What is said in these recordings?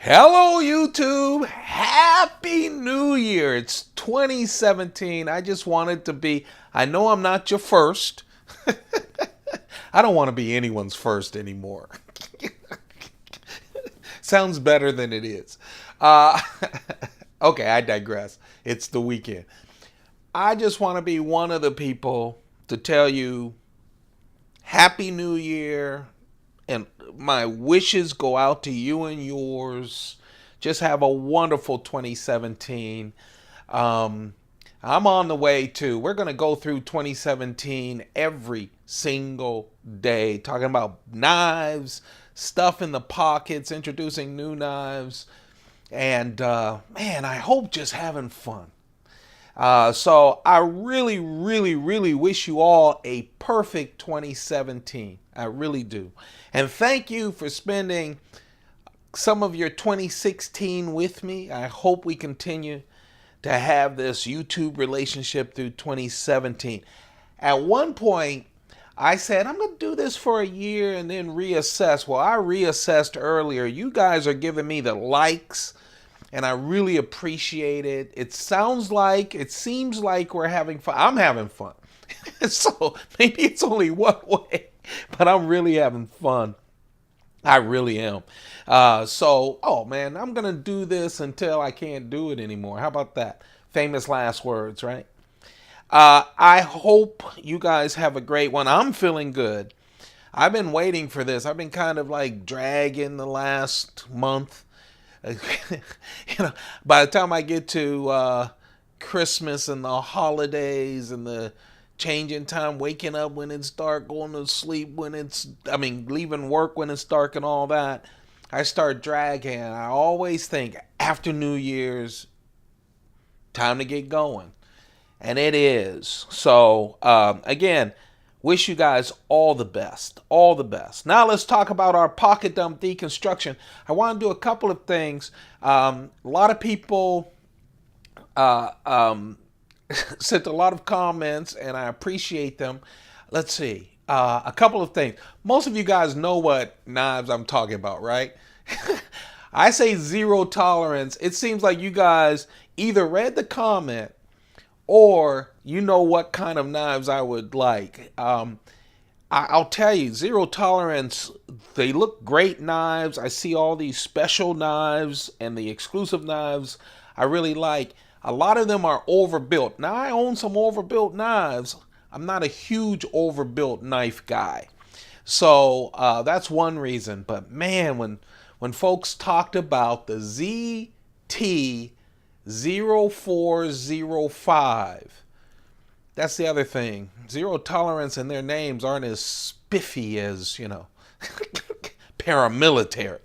Hello, YouTube. Happy New Year. It's 2017. I just wanted to be, I know I'm not your first. I don't want to be anyone's first anymore. Sounds better than it is. Uh, okay, I digress. It's the weekend. I just want to be one of the people to tell you Happy New Year, and my wishes go out to you and yours. Just have a wonderful 2017. Um, I'm on the way to. We're going to go through 2017 every single day, talking about knives, stuff in the pockets, introducing new knives, and man, I hope just having fun. So I really, really, really wish you all a perfect 2017. I really do. And thank you for spending some of your 2016 with me. I hope we continue to have this YouTube relationship through 2017. At one point, I said, I'm going to do this for a year and then reassess. Well, I reassessed earlier. You guys are giving me the likes, and I really appreciate it. It seems like we're having fun. I'm having fun. So maybe it's only one way, but I'm really having fun. I really am. Oh man, I'm going to do this until I can't do it anymore. How about that? Famous last words, right? I hope you guys have a great one. I'm feeling good. I've been waiting for this. I've been kind of like dragging the last month. By the time I get to Christmas and the holidays and the changing time, waking up when it's dark, going to sleep when leaving work when it's dark and all that, I start dragging. I always think after New Year's, time to get going. And it is. So, again, wish you guys all the best. All the best. Now let's talk about our pocket dump deconstruction. I want to do a couple of things. A lot of people uh, um, sent a lot of comments, and I appreciate them. Let's see. A couple of things. Most of you guys know what knives I'm talking about, right? I say zero tolerance. It seems like you guys either read the comment or you know what kind of knives I would like. I'll tell you, zero tolerance, they look great knives. I see all these special knives and the exclusive knives I really like. A lot of them are overbuilt. Now, I own some overbuilt knives. I'm not a huge overbuilt knife guy. So that's one reason. But man, when folks talked about the ZT0405, that's the other thing. Zero tolerance and their names aren't as spiffy as, paramilitary.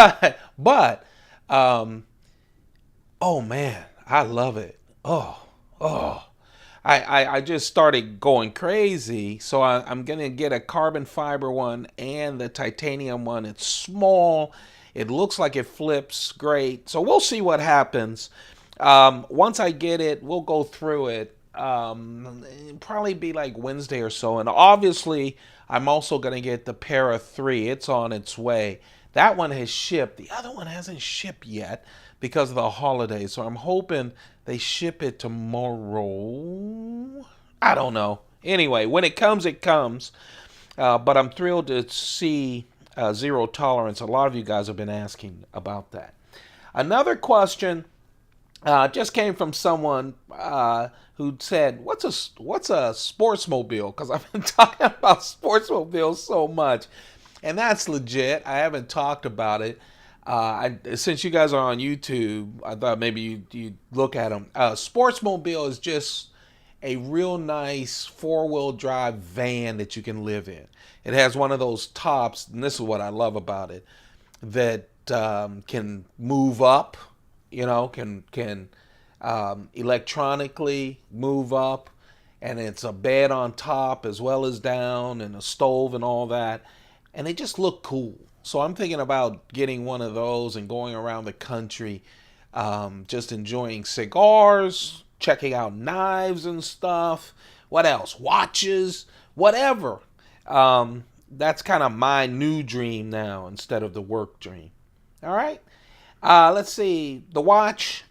but, oh man, I love it. Oh. I just started going crazy. So I'm going to get a carbon fiber one and the titanium one. It's small. It looks like it flips great. So we'll see what happens. Once I get it, we'll go through it. It'll probably be like Wednesday or so. And obviously, I'm also going to get the Para 3. It's on its way. That one has shipped. The other one hasn't shipped yet because of the holidays. So I'm hoping they ship it tomorrow. I don't know. Anyway, when it comes, it comes. But I'm thrilled to see zero tolerance. A lot of you guys have been asking about that. Another question just came from someone who said, "What's a sportsmobile?" Because I've been talking about sportsmobiles so much, and that's legit. I haven't talked about it. Since you guys are on YouTube, I thought maybe you'd look at them. Sportsmobile is just a real nice four-wheel drive van that you can live in. It has one of those tops, and this is what I love about it, that can move up, can electronically move up, and it's a bed on top as well as down, and a stove and all that, and they just look cool. So I'm thinking about getting one of those and going around the country, just enjoying cigars, checking out knives and stuff. What else? Watches, whatever. That's kind of my new dream now instead of the work dream. All right. Let's see. The watch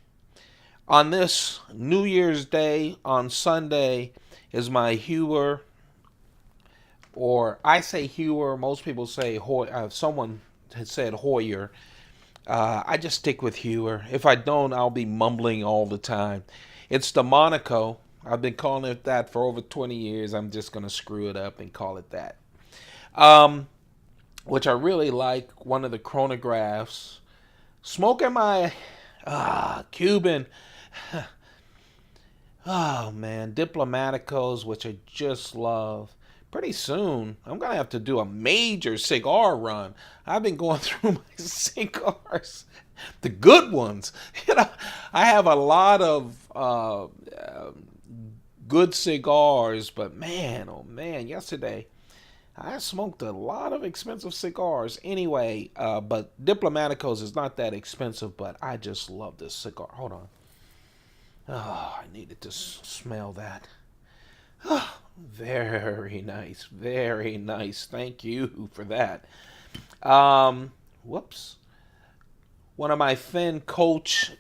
on this New Year's Day on Sunday is my Heuer, or I say Heuer. Most people say Hoyer. Someone has said Hoyer. I just stick with Heuer. If I don't, I'll be mumbling all the time. It's the Monaco. I've been calling it that for over 20 years. I'm just going to screw it up and call it that. Which I really like. One of the chronographs. Smoking my Cuban. Oh, man. Diplomaticos, which I just love. Pretty soon, I'm going to have to do a major cigar run. I've been going through my cigars, the good ones. I have a lot of good cigars, but man, oh man, yesterday I smoked a lot of expensive cigars. Anyway, but Diplomaticos is not that expensive, but I just love this cigar. Hold on. Oh, I needed to smell that. Oh, very nice. Very nice. Thank you for that. Whoops. One of my Finn Coach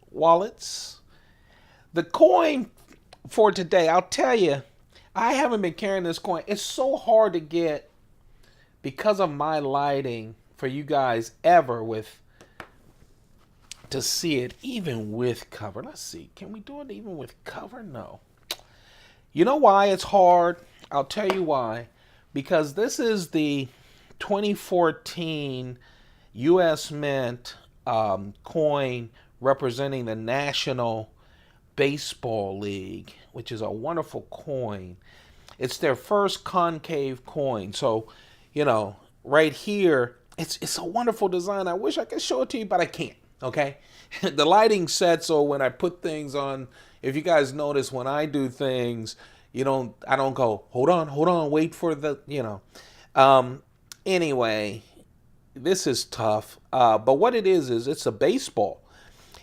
wallets. The coin for today, I'll tell you, I haven't been carrying this coin. It's so hard to get because of my lighting for you guys ever to see it even with cover. Let's see. Can we do it even with cover? No. You know why it's hard? I'll tell you why. Because this is the 2014 U.S. Mint coin representing the National Baseball League, which is a wonderful coin. It's their first concave coin. So, right here, it's a wonderful design. I wish I could show it to you, but I can't. Okay? The lighting's set so when I put things on, if you guys notice when I do things, I don't go, hold on, wait for the, Anyway, this is tough. But what it is it's a baseball.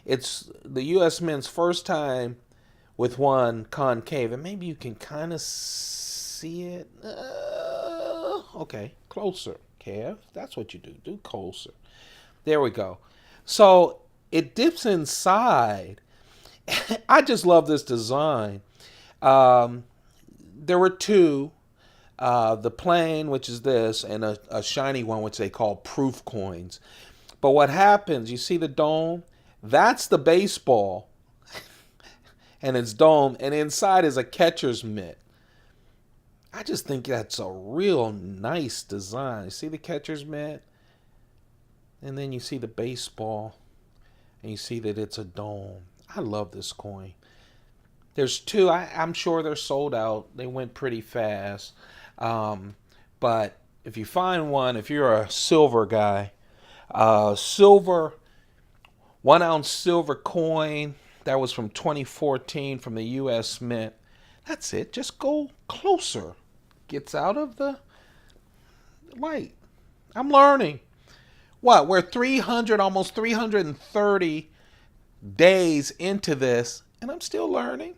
It's the U.S. Mint's first time with one concave. And maybe you can kind of see it. Okay, closer, Kev. That's what you do. Do closer. There we go. So it dips inside. I just love this design. There were two. The plain, which is this, and a shiny one, which they call proof coins. But what happens, you see the dome? That's the baseball. And it's dome. And inside is a catcher's mitt. I just think that's a real nice design. You see the catcher's mitt? And then you see the baseball. And you see that it's a dome. I love this coin. There's two. I'm sure they're sold out. They went pretty fast. But if you find one, if you're a silver guy, silver, 1 ounce silver coin, that was from 2014 from the U.S. Mint. That's it. Just go closer. Gets out of the light. I'm learning. What? We're almost 330 days into this, and I'm still learning.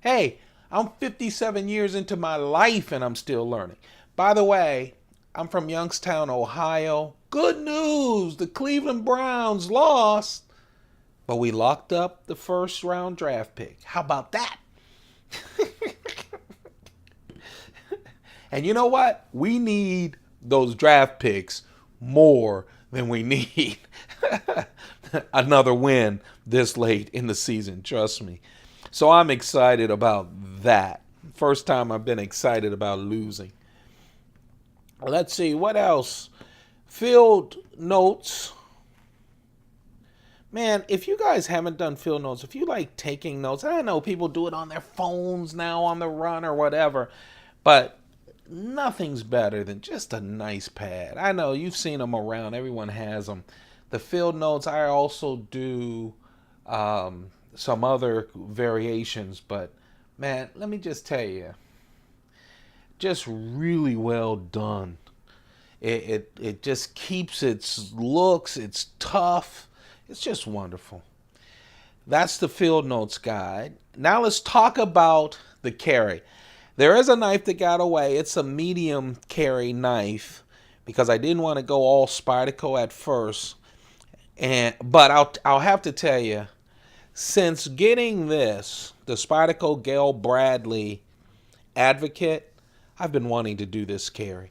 Hey, I'm 57 years into my life and I'm still learning. By the way, I'm from Youngstown, Ohio. Good news! The Cleveland Browns lost, but we locked up the first round draft pick. How about that? And you know what? We need those draft picks more than we need another win this late in the season. Trust me. So I'm excited about that. First time I've been excited about losing. Let's see, what else? Field notes. Man, if you guys haven't done field notes, if you like taking notes, I know people do it on their phones now on the run or whatever, but nothing's better than just a nice pad. I know you've seen them around. Everyone has them. The field notes, I also do some other variations, but man, let me just tell you, just really well done. It just keeps its looks. It's tough. It's just wonderful. That's the field notes guide. Now let's talk about the carry. There is a knife that got away. It's a medium carry knife, because I didn't want to go all Spyderco at first. But I'll have to tell you, since getting this, the Spyderco Gayle Bradley Advocate, I've been wanting to do this carry.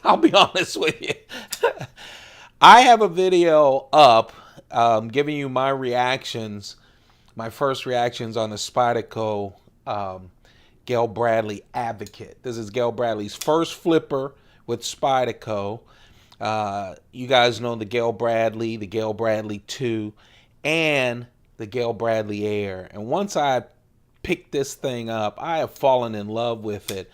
I'll be honest with you. I have a video up giving you my reactions, my first reactions on the Spyderco Gayle Bradley Advocate. This is Gayle Bradley's first flipper with Spyderco. You guys know the Gayle Bradley 2, and the Gayle Bradley Air. And once I picked this thing up, I have fallen in love with it.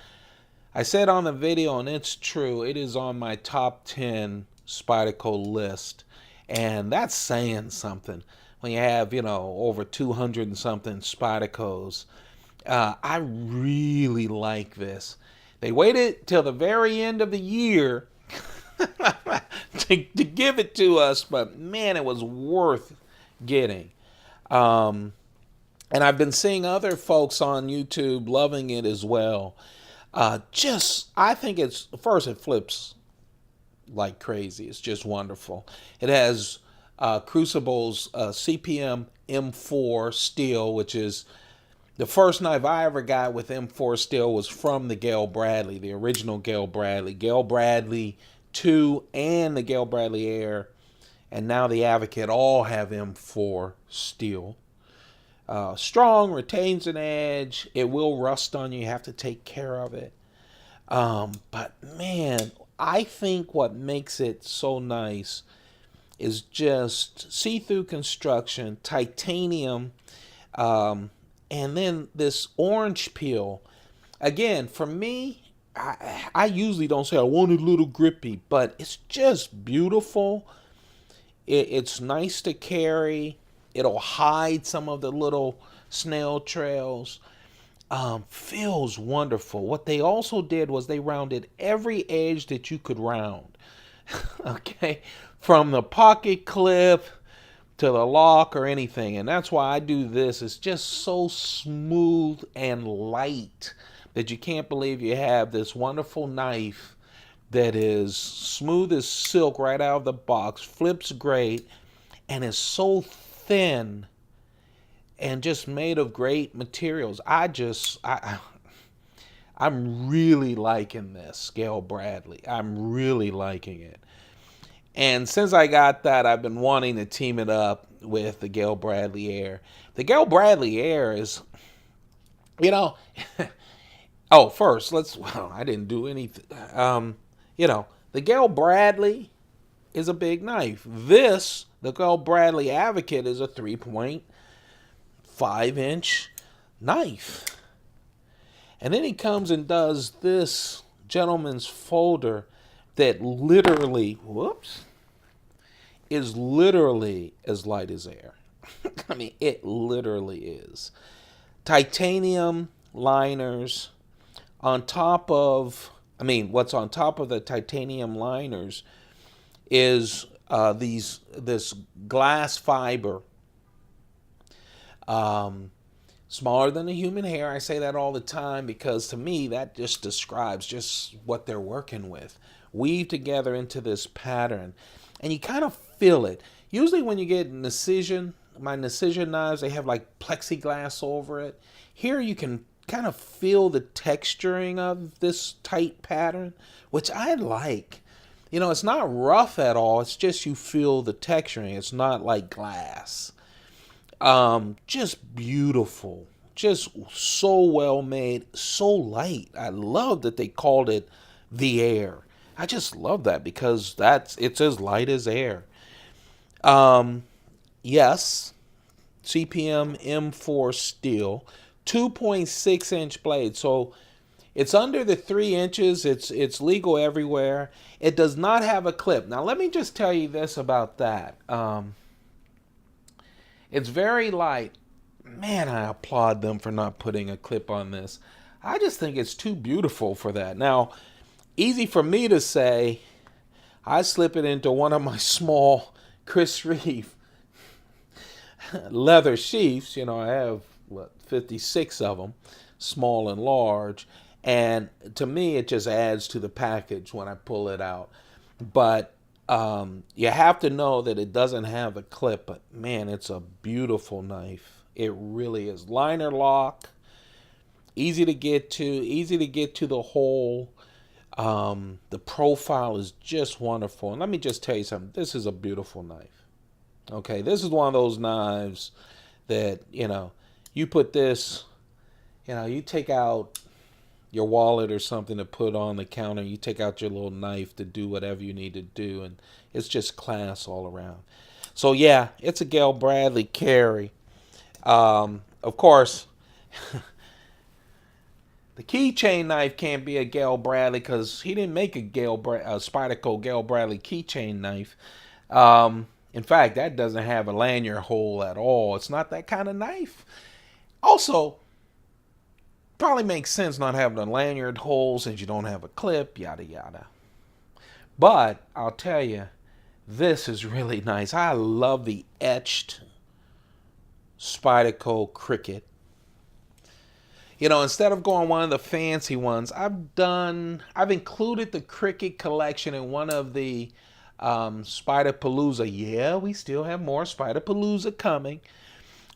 I said on the video, and it's true, it is on my top 10 Spyderco list. And that's saying something when you have, over 200 and something Spydercos. I really like this. They waited till the very end of the year to give it to us, but man, it was worth getting. And I've been seeing other folks on YouTube loving it as well. I think first it flips like crazy. It's just wonderful. It has Crucible's CPM M4 steel, which is the first knife I ever got with M4 steel was from the Gayle Bradley, the original Gayle Bradley 2 and the Gayle Bradley Air, and now the Advocate all have M4 steel. Strong, retains an edge. It will rust on you. You have to take care of it. But man, I think what makes it so nice is just see-through construction, titanium, and then this orange peel. Again, for me, I usually don't say I want it a little grippy, but it's just beautiful. It's nice to carry. It'll hide some of the little snail trails. Feels wonderful. What they also did was they rounded every edge that you could round. Okay? From the pocket clip to the lock or anything. And that's why I do this. It's just so smooth and light that you can't believe you have this wonderful knife that is smooth as silk right out of the box, flips great, and is so thin and just made of great materials. I'm really liking this Gayle Bradley. I'm really liking it. And since I got that, I've been wanting to team it up with the Gayle Bradley Air. The Gayle Bradley Air is, oh, first, I didn't do anything. The Gayle Bradley is a big knife. The Gayle Bradley Advocate, is a 3.5-inch knife. And then he comes and does this gentleman's folder that literally, is literally as light as air. I mean, it literally is. Titanium liners on top of, what's on top of the titanium liners is this glass fiber, smaller than a human hair. I say that all the time because to me that just describes just what they're working with. Weave together into this pattern, and you kind of feel it. Usually when you get my Precision knives, they have like plexiglass over it. Here you can kind of feel the texturing of this tight pattern, which I like. It's not rough at all. It's just you feel the texturing. It's not like glass. Just beautiful. Just so well made. So light. I love that they called it the Air. I just love that because it's as light as air. Yes, CPM M4 steel, 2.6-inch blade. So it's under the 3 inches. It's legal everywhere. It does not have a clip. Now let me just tell you this about that. It's very light. Man, I applaud them for not putting a clip on this. I just think it's too beautiful for that. Now, easy for me to say, I slip it into one of my small Chris Reeve leather sheaths. I have 56 of them, small and large, And to me, it just adds to the package when I pull it out. But you have to know that it doesn't have a clip. But man, it's a beautiful knife. It really is. Liner lock, easy to get to the hole. The profile is just wonderful. And let me just tell you something. This is a beautiful knife. Okay, this is one of those knives that, you put this, you take out your wallet or something to put on the counter. You take out your little knife to do whatever you need to do, and it's just class all around. So yeah, it's a Gayle Bradley carry. Of course, the keychain knife can't be a Gayle Bradley because he didn't make a Spyderco Gayle Bradley keychain knife. In fact, that doesn't have a lanyard hole at all. It's not that kind of knife. Also, probably makes sense not having a lanyard hole since you don't have a clip, yada yada. But I'll tell you, this is really nice. I love the etched Spyderco Cricket. Instead of going one of the fancy ones, I've included the Cricket collection in one of the Spyderpalooza. Yeah, we still have more Spyderpalooza coming.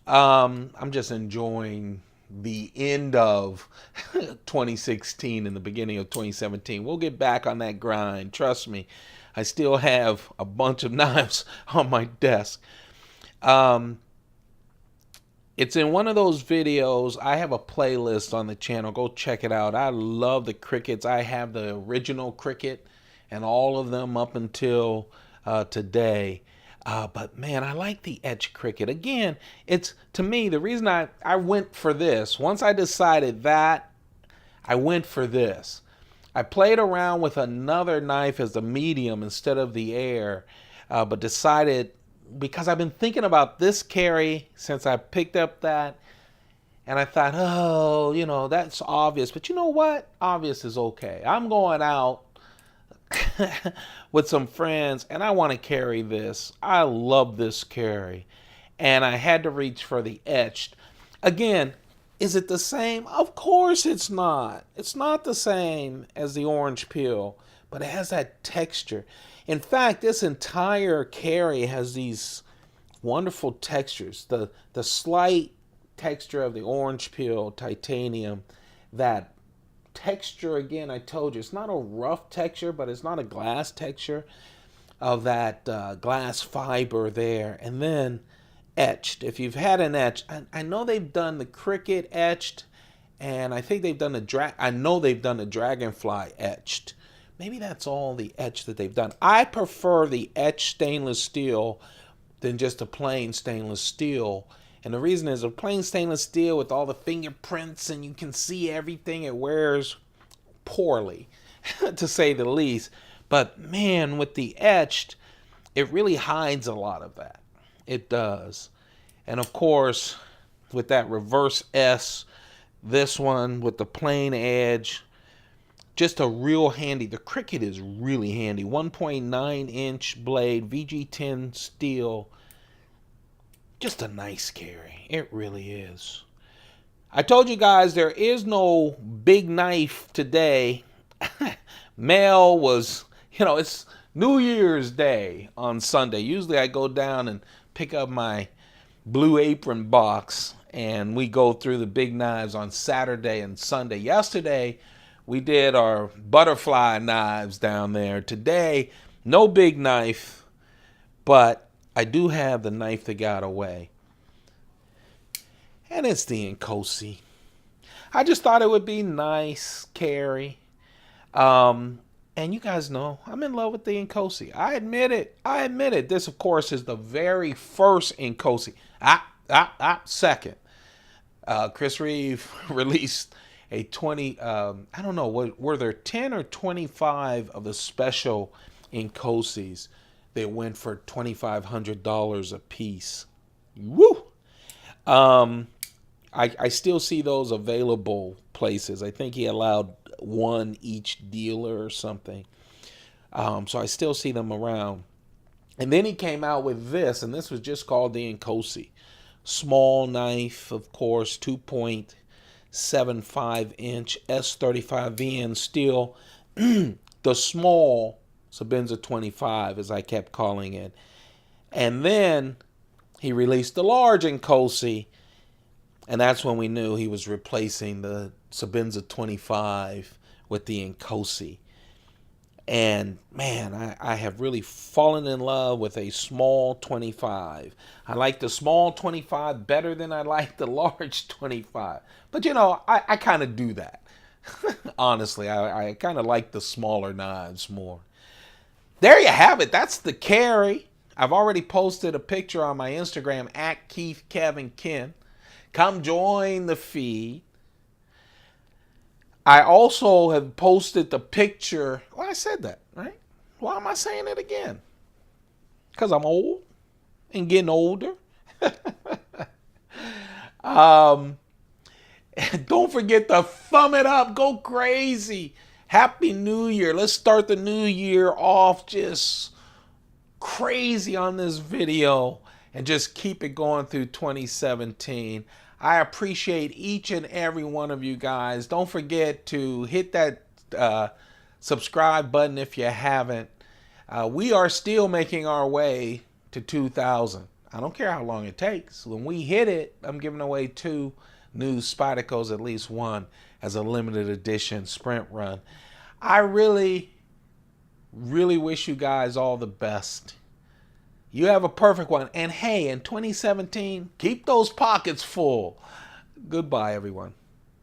I'm just enjoying the end of 2016 and the beginning of 2017. We'll get back on that grind. Trust me, I still have a bunch of knives on my desk. It's in one of those videos. I have a playlist on the channel. Go check it out. I love the crickets. I have the original cricket and all of them up until today. But man, I like the Etched cricket. Again, it's, to me, the reason I went for this, once I decided that, I went for this. I played around with another knife as the medium instead of the air, but decided, because I've been thinking about this carry since I picked up that, and I thought, oh, that's obvious. But you know what? Obvious is okay. I'm going out with some friends and I want to carry this. I love this carry. And I had to reach for the Etched. Again, is it the same? Of course it's not. It's not the same as the orange peel, but it has that texture. In fact, this entire carry has these wonderful textures. The slight texture of the orange peel titanium, that texture, again, I told you, it's not a rough texture, but it's not a glass texture of that glass fiber there. And then etched. If you've had an etched, I know they've done the cricket etched, and I think they've done the dragonfly etched. Maybe that's all the etched that they've done. I prefer the etched stainless steel than just a plain stainless steel. And the reason is, a plain stainless steel with all the fingerprints and you can see everything, it wears poorly, to say the least. But man, with the etched, it really hides a lot of that. It does. And of course, with that reverse S, this one with the plain edge, just a real handy. The cricket is really handy. 1.9 inch blade, VG10 steel. Just a nice carry. It really is. I told you guys there is no big knife today. Mail was, it's New Year's Day on Sunday. Usually I go down and pick up my Blue Apron box and we go through the big knives on Saturday and Sunday. Yesterday we did our butterfly knives down there. Today, no big knife, but I do have the knife that got away. And it's the Inkosi. I just thought it would be nice carry. And you guys know I'm in love with the Inkosi. I admit it. This, of course, is the very first Inkosi. Second. Chris Reeve released a 20, I don't know, were there 10 or 25 of the special Inkosis that went for $2,500 a piece. Woo! I still see those available places. I think he allowed one each dealer or something. So I still see them around. And then he came out with this, and this was just called the Inkosi. Small knife, of course, 2-point 0.75-inch S35VN steel, the small Sabinza 25, as I kept calling it. And then he released the large Inkosi, and that's when we knew he was replacing the Sabinza 25 with the Inkosi. And man, I have really fallen in love with a small 25. I like the small 25 better than I like the large 25. But you know, I kind of do that. Honestly, I kind of like the smaller knives more. There you have it. That's the carry. I've already posted a picture on my Instagram at Keith Kevin Ken. Come join the feed. I also have posted the picture. Well, I said that, right? Why am I saying it again? Because I'm old and getting older. Don't forget to thumb it up. Go crazy. Happy New Year. Let's start the new year off just crazy on this video and just keep it going through 2017. I appreciate each and every one of you guys. Don't forget to hit that subscribe button if you haven't. We are still making our way to 2,000. I don't care how long it takes. When we hit it, I'm giving away 2 new Spydercos, at least 1, as a limited edition sprint run. I really wish you guys all the best. You have a perfect one. And hey, in 2017, keep those pockets full. Goodbye, everyone.